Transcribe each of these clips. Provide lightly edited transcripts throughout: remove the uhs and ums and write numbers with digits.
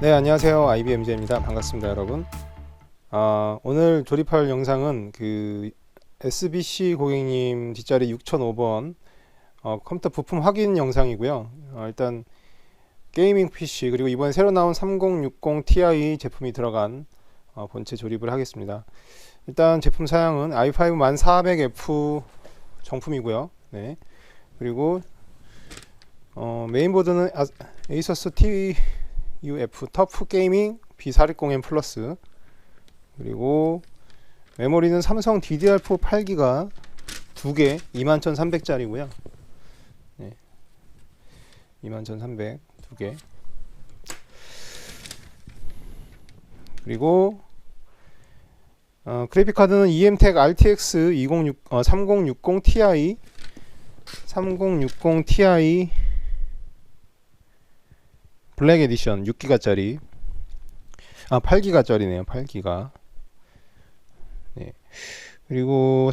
네, 안녕하세요. IBMJ입니다. 반갑습니다, 여러분. 오늘 조립할 영상은 그 SBC 고객님 뒷자리 6005번 컴퓨터 부품 확인 영상이고요. 일단 게이밍 PC 그리고 이번에 새로 나온 3060 Ti 제품이 들어간 본체 조립을 하겠습니다. 일단 제품 사양은 i5 1400F 정품이고요. 네. 그리고 메인보드는 에이서스 TUF 터프 게이밍 B460M 플러스, 그리고 메모리는 삼성 DDR4 8기가 2개 21,300짜리고요. 네, 21,300 2개. 그리고 그래픽 카드는 EMTEC RTX 3060 Ti 3060 Ti 블랙 에디션 6기가짜리 8기가짜리네요. 8기가. 네. 그리고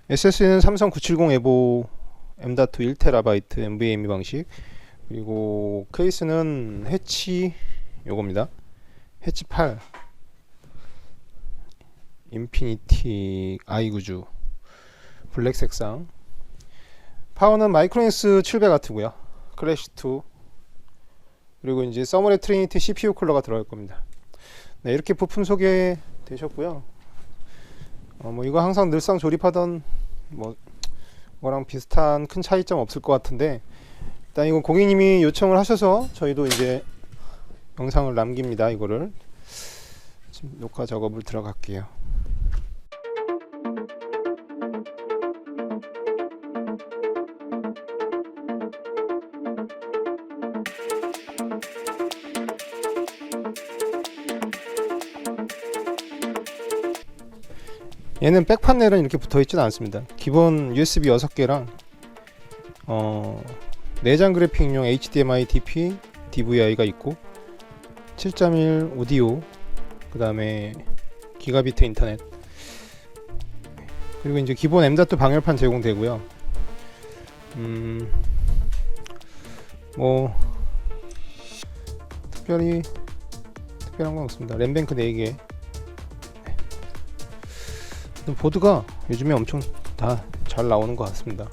SSD는 삼성 970 에보 M.2 1TB NVMe 방식. 그리고 케이스는 해치 요겁니다. 해치 8 인피니티 i9주 블랙 색상. 파워는 마이크로닉스 700W고요. 클래시2. 그리고 이제 서머렛 트리니티 CPU 쿨러가 들어갈 겁니다. 네, 이렇게 부품 소개 되셨고요. 뭐 이거 항상 늘상 조립하던 뭐랑 비슷한 큰 차이점 없을 것 같은데, 일단 이거 고객님이 요청을 하셔서 저희도 이제 영상을 남깁니다. 이거를 지금 녹화 작업을 들어갈게요. 얘는 백 판넬은 이렇게 붙어 있지는 않습니다. 기본 USB 6개랑 내장 그래픽용 HDMI DP, DVI가 있고 7.1 오디오, 그 다음에 기가비트 인터넷, 그리고 이제 기본 M.2 방열판 제공되고요. 뭐 특별한 건 없습니다. 램뱅크 4개. 보드가 요즘에 엄청 다 잘 나오는 것 같습니다.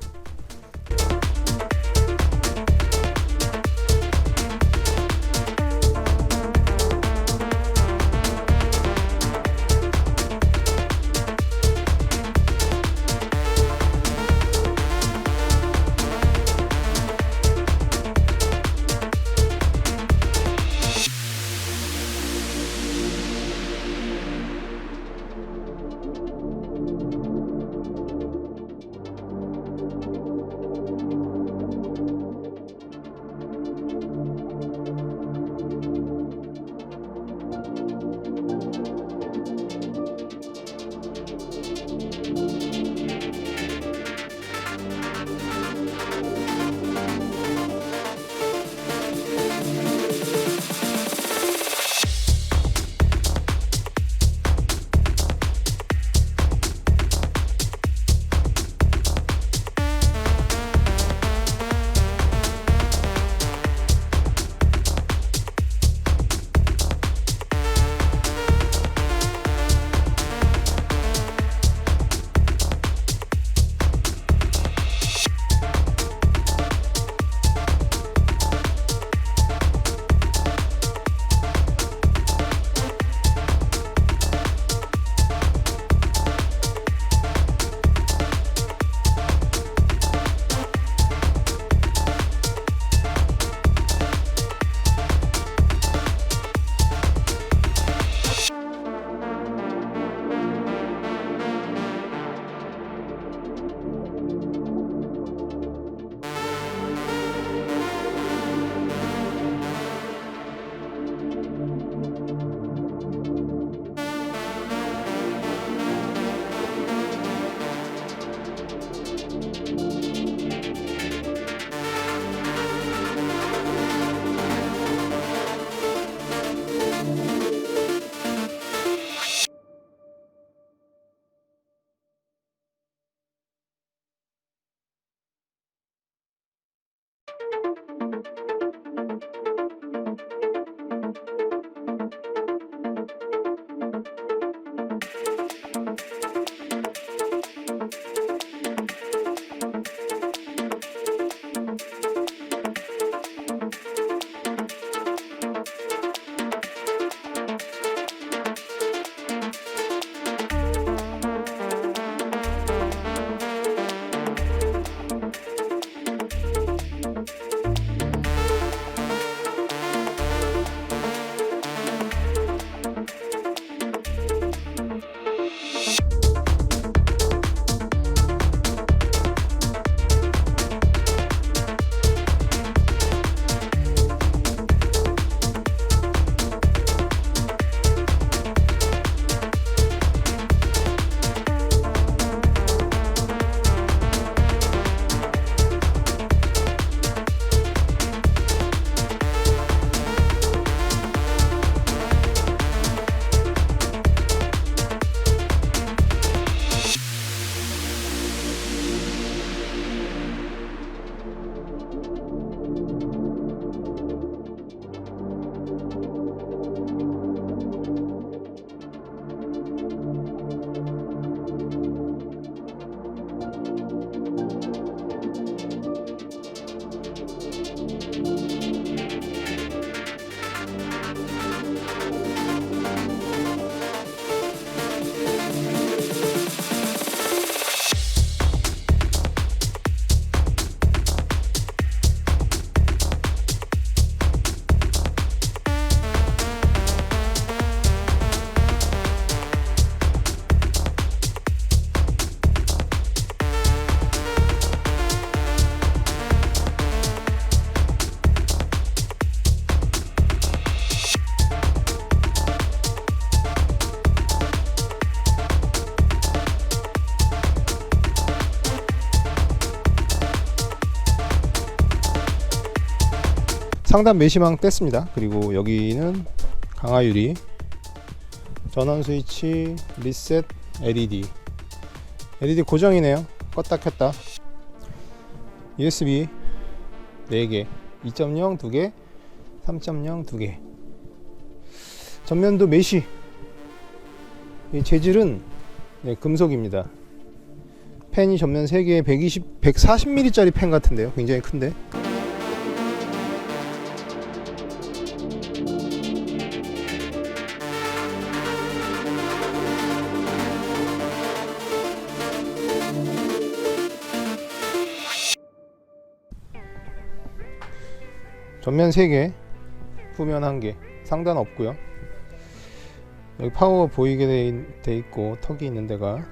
상단 메시망 뗐습니다. 그리고 여기는 강화유리, 전원 스위치, 리셋, LED 고정이네요. 껐다 켰다. USB 4개, 2.0 2개, 3.0 2개. 전면도 메시. 이 재질은 금속입니다. 팬이 전면 3개에 140mm 짜리 팬 같은데요. 굉장히 큰데. 전면 3개, 후면 1개, 상단 없고요. 여기 파워가 보이게 돼 있고 턱이 있는 데가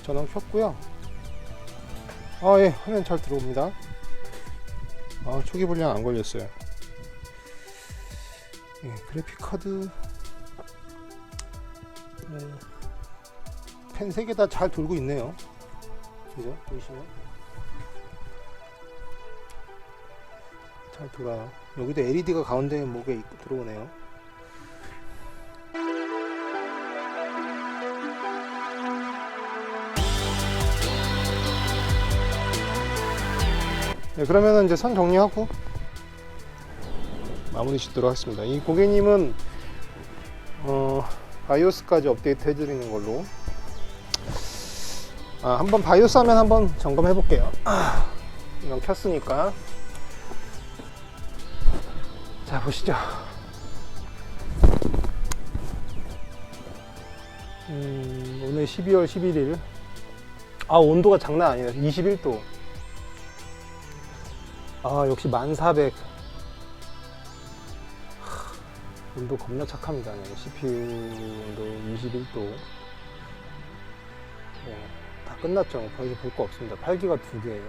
전원 켰고요. 아, 예, 화면 잘 들어옵니다. 아, 초기 불량 안 걸렸어요. 예, 그래픽 카드 펜 3개 다 잘 돌고 있네요. 그죠? 보이시면 잘 돌아요. 여기도 LED가 가운데 목에 들어오네요. 네, 그러면은 이제 선 정리하고 마무리 짓도록 하겠습니다. 이 고객님은 바이오스까지 업데이트 해드리는 걸로. 한번 바이오스 하면 한번 점검해 볼게요. 이건 켰으니까. 자, 보시죠. 오늘 12월 11일. 온도가 장난 아니에요. 21도. 역시 1400. 온도 겁나 착합니다. CPU 온도 21도. 다 끝났죠. 더 이상 볼 거 없습니다. 8기가 2개예요.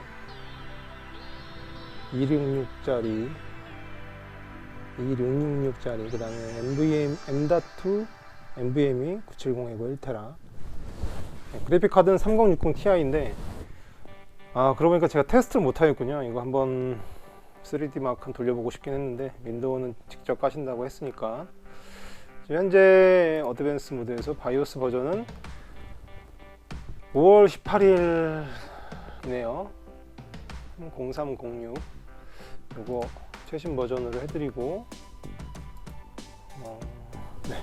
266짜리, 2666짜리, 그 다음에 M.2 NVMe 970하고 1테라. 그래픽 카드는 3060 Ti인데, 그러고 보니까 제가 테스트를 못 하겠군요. 이거 한번 3D 마크 돌려보고 싶긴 했는데, 윈도우는 직접 까신다고 했으니까. 지금 현재 어드밴스 모드에서 바이오스 버전은 5월 18일이네요. 0306. 이거 최신 버전으로 해드리고, 네.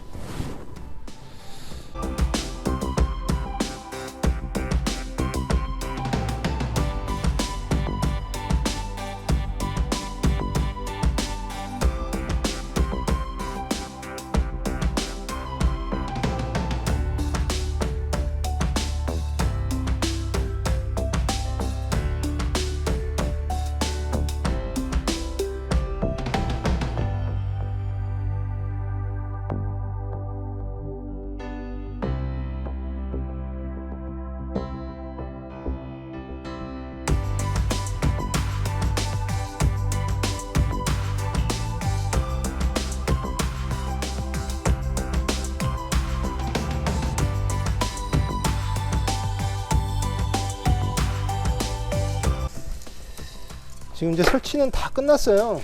지금 이제 설치는 다 끝났어요.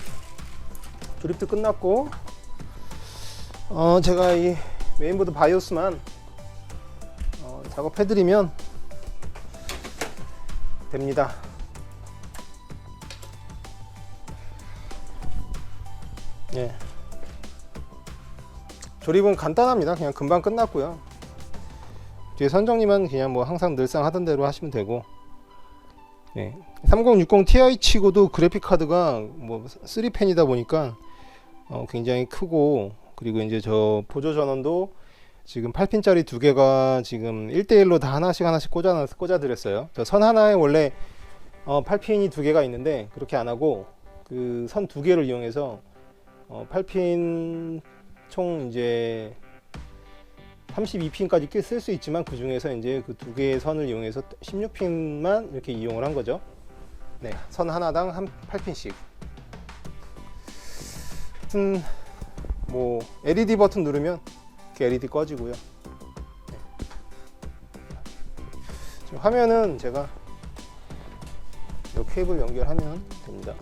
조립도 끝났고, 제가 이 메인보드 바이오스만 작업해드리면 됩니다. 예. 조립은 간단합니다. 그냥 금방 끝났고요. 뒤에 선정리만 그냥 뭐 항상 늘상 하던 대로 하시면 되고. 네. 3060 Ti 치고도 그래픽 카드가 뭐 3펜이다 보니까 굉장히 크고, 그리고 이제 저 보조 전원도 지금 8핀짜리 2개가 지금 1대1로 다 하나씩 꽂아 드렸어요. 선 하나에 원래 8핀이 2개가 있는데 그렇게 안 하고 그 선 2개를 이용해서 8핀 총 이제 32핀까지 쓸 수 있지만, 그 중에서 이제 그 2개의 선을 이용해서 16핀만 이렇게 이용을 한 거죠. 네, 선 하나당 한 8핀씩. 하여튼 뭐 LED 버튼 누르면 그 LED 꺼지고요. 네. 지금 화면은 제가 이 케이블 연결하면 됩니다.